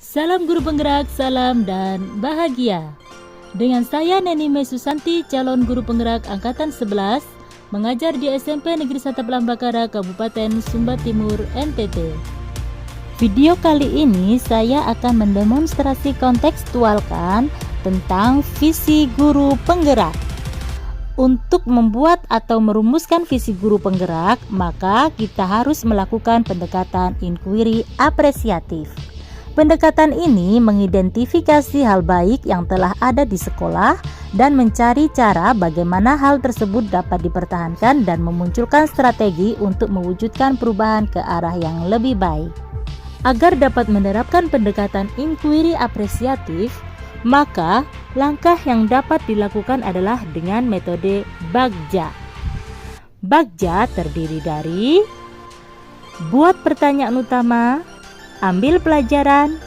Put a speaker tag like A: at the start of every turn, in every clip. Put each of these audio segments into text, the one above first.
A: Salam guru penggerak, salam dan bahagia. Dengan saya Nenime Susanti, calon guru penggerak angkatan 11, mengajar di SMP Negeri 1 Pelambakara, Kabupaten Sumba Timur, NTT. Video kali ini saya akan mendemonstrasi kontekstualkan tentang visi guru penggerak. Untuk membuat atau merumuskan visi guru penggerak, maka kita harus melakukan pendekatan inquiry apresiatif. Pendekatan ini mengidentifikasi hal baik yang telah ada di sekolah dan mencari cara bagaimana hal tersebut dapat dipertahankan dan memunculkan strategi untuk mewujudkan perubahan ke arah yang lebih baik. Agar dapat menerapkan pendekatan inquiry apresiatif, maka langkah yang dapat dilakukan adalah dengan metode Bagja. Bagja terdiri dari buat pertanyaan utama, ambil pelajaran,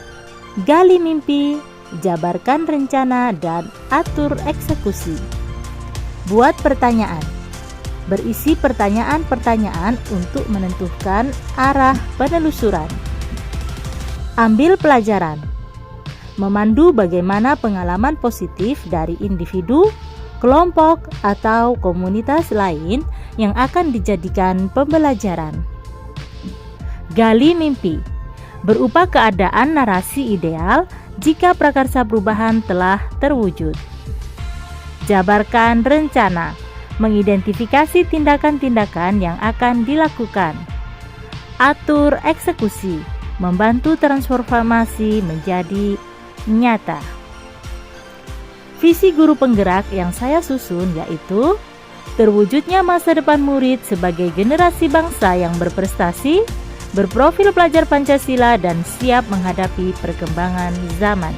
A: gali mimpi, jabarkan rencana, dan atur eksekusi. Buat pertanyaan. Berisi pertanyaan-pertanyaan untuk menentukan arah penelusuran. Ambil pelajaran. Memandu bagaimana pengalaman positif dari individu, kelompok, atau komunitas lain yang akan dijadikan pembelajaran. Gali mimpi. Berupa keadaan narasi ideal jika prakarsa perubahan telah terwujud. Jabarkan rencana. Mengidentifikasi tindakan-tindakan yang akan dilakukan. Atur eksekusi. Membantu transformasi menjadi nyata. Visi guru penggerak yang saya susun yaitu terwujudnya masa depan murid sebagai generasi bangsa yang berprestasi, berprofil pelajar Pancasila, dan siap menghadapi perkembangan zaman.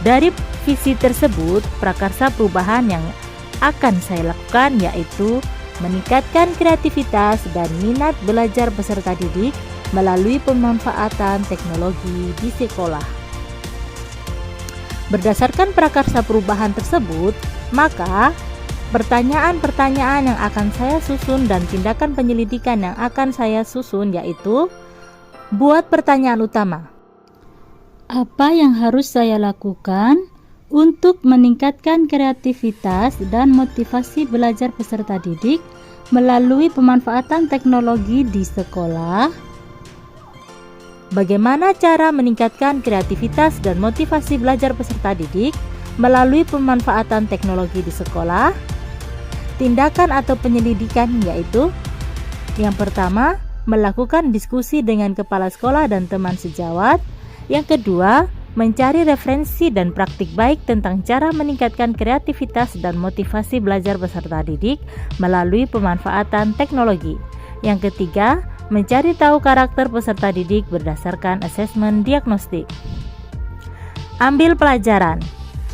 A: Dari visi tersebut, prakarsa perubahan yang akan saya lakukan yaitu meningkatkan kreativitas dan minat belajar peserta didik melalui pemanfaatan teknologi di sekolah. Berdasarkan prakarsa perubahan tersebut, maka pertanyaan-pertanyaan yang akan saya susun dan tindakan penyelidikan yang akan saya susun yaitu buat pertanyaan utama. Apa yang harus saya lakukan untuk meningkatkan kreativitas dan motivasi belajar peserta didik melalui pemanfaatan teknologi di sekolah? Bagaimana cara meningkatkan kreativitas dan motivasi belajar peserta didik melalui pemanfaatan teknologi di sekolah? Tindakan atau penyelidikan yaitu yang pertama, melakukan diskusi dengan kepala sekolah dan teman sejawat. Yang kedua, mencari referensi dan praktik baik tentang cara meningkatkan kreativitas dan motivasi belajar peserta didik melalui pemanfaatan teknologi. Yang ketiga, mencari tahu karakter peserta didik berdasarkan asesmen diagnostik. Ambil pelajaran.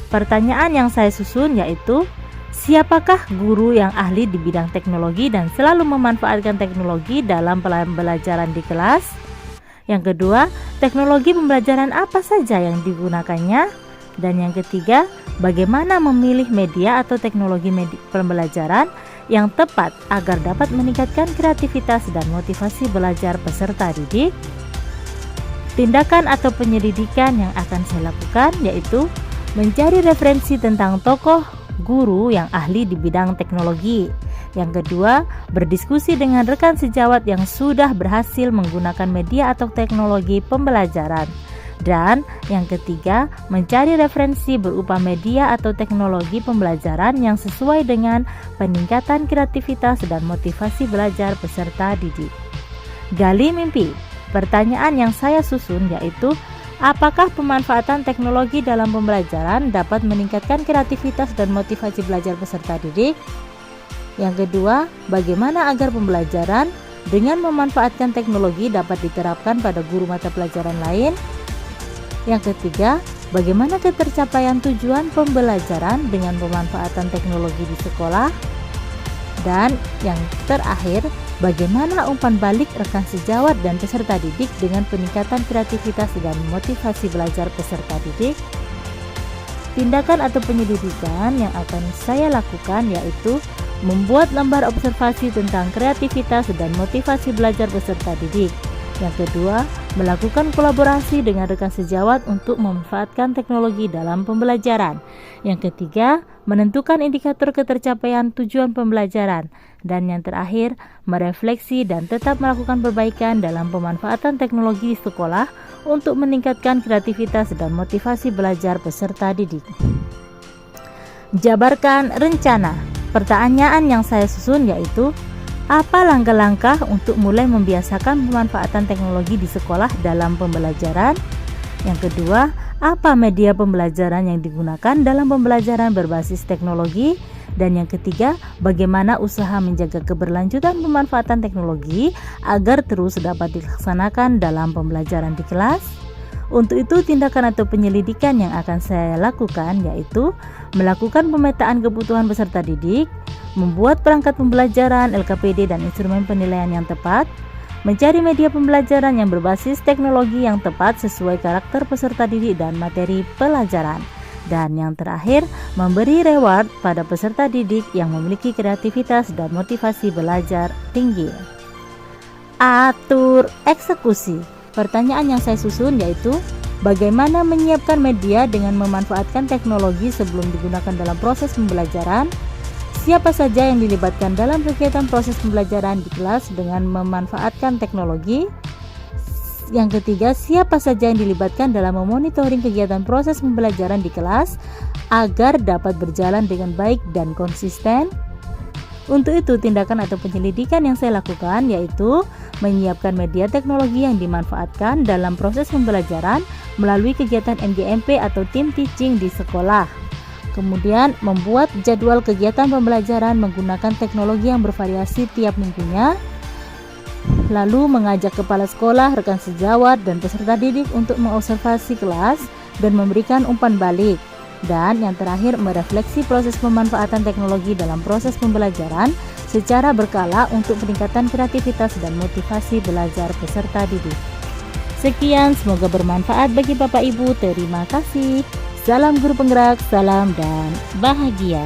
A: Pertanyaan yang saya susun yaitu siapakah guru yang ahli di bidang teknologi dan selalu memanfaatkan teknologi dalam pembelajaran di kelas? Yang kedua, teknologi pembelajaran apa saja yang digunakannya? Dan yang ketiga, bagaimana memilih media atau teknologi pembelajaran yang tepat agar dapat meningkatkan kreativitas dan motivasi belajar peserta didik? Tindakan atau penyelidikan yang akan saya lakukan yaitu mencari referensi tentang tokoh guru yang ahli di bidang teknologi. Yang kedua, berdiskusi dengan rekan sejawat yang sudah berhasil menggunakan media atau teknologi pembelajaran. Dan yang ketiga, mencari referensi berupa media atau teknologi pembelajaran yang sesuai dengan peningkatan kreativitas dan motivasi belajar peserta didik. Gali mimpi. Pertanyaan yang saya susun yaitu apakah pemanfaatan teknologi dalam pembelajaran dapat meningkatkan kreativitas dan motivasi belajar peserta didik? Yang kedua, bagaimana agar pembelajaran dengan memanfaatkan teknologi dapat diterapkan pada guru mata pelajaran lain? Yang ketiga, bagaimana ketercapaian tujuan pembelajaran dengan pemanfaatan teknologi di sekolah? Dan yang terakhir, bagaimana umpan balik rekan sejawat dan peserta didik dengan peningkatan kreativitas dan motivasi belajar peserta didik? Tindakan atau penyelidikan yang akan saya lakukan yaitu membuat lembar observasi tentang kreativitas dan motivasi belajar peserta didik. Yang kedua, melakukan kolaborasi dengan rekan sejawat untuk memanfaatkan teknologi dalam pembelajaran. Yang ketiga, menentukan indikator ketercapaian tujuan pembelajaran. Dan yang terakhir, merefleksi dan tetap melakukan perbaikan dalam pemanfaatan teknologi di sekolah untuk meningkatkan kreativitas dan motivasi belajar peserta didik. Jabarkan rencana. Pertanyaan yang saya susun yaitu, apa langkah-langkah untuk mulai membiasakan pemanfaatan teknologi di sekolah dalam pembelajaran? Yang kedua, apa media pembelajaran yang digunakan dalam pembelajaran berbasis teknologi? Dan yang ketiga, bagaimana usaha menjaga keberlanjutan pemanfaatan teknologi agar terus dapat dilaksanakan dalam pembelajaran di kelas? Untuk itu, tindakan atau penyelidikan yang akan saya lakukan yaitu melakukan pemetaan kebutuhan peserta didik, membuat perangkat pembelajaran, LKPD dan instrumen penilaian yang tepat, mencari media pembelajaran yang berbasis teknologi yang tepat sesuai karakter peserta didik dan materi pelajaran. Dan yang terakhir, memberi reward pada peserta didik yang memiliki kreativitas dan motivasi belajar tinggi. Atur eksekusi. Pertanyaan yang saya susun yaitu, bagaimana menyiapkan media dengan memanfaatkan teknologi sebelum digunakan dalam proses pembelajaran? Siapa saja yang dilibatkan dalam kegiatan proses pembelajaran di kelas dengan memanfaatkan teknologi? Yang ketiga, siapa saja yang dilibatkan dalam memonitoring kegiatan proses pembelajaran di kelas agar dapat berjalan dengan baik dan konsisten? Untuk itu, tindakan atau penyelidikan yang saya lakukan yaitu menyiapkan media teknologi yang dimanfaatkan dalam proses pembelajaran melalui kegiatan MGMP atau Team Teaching di sekolah. Kemudian, membuat jadwal kegiatan pembelajaran menggunakan teknologi yang bervariasi tiap minggunya. Lalu mengajak kepala sekolah, rekan sejawat, dan peserta didik untuk mengobservasi kelas dan memberikan umpan balik. Dan yang terakhir, merefleksi proses pemanfaatan teknologi dalam proses pembelajaran secara berkala untuk peningkatan kreativitas dan motivasi belajar peserta didik. Sekian, semoga bermanfaat bagi Bapak Ibu. Terima kasih. Salam guru penggerak, salam dan bahagia.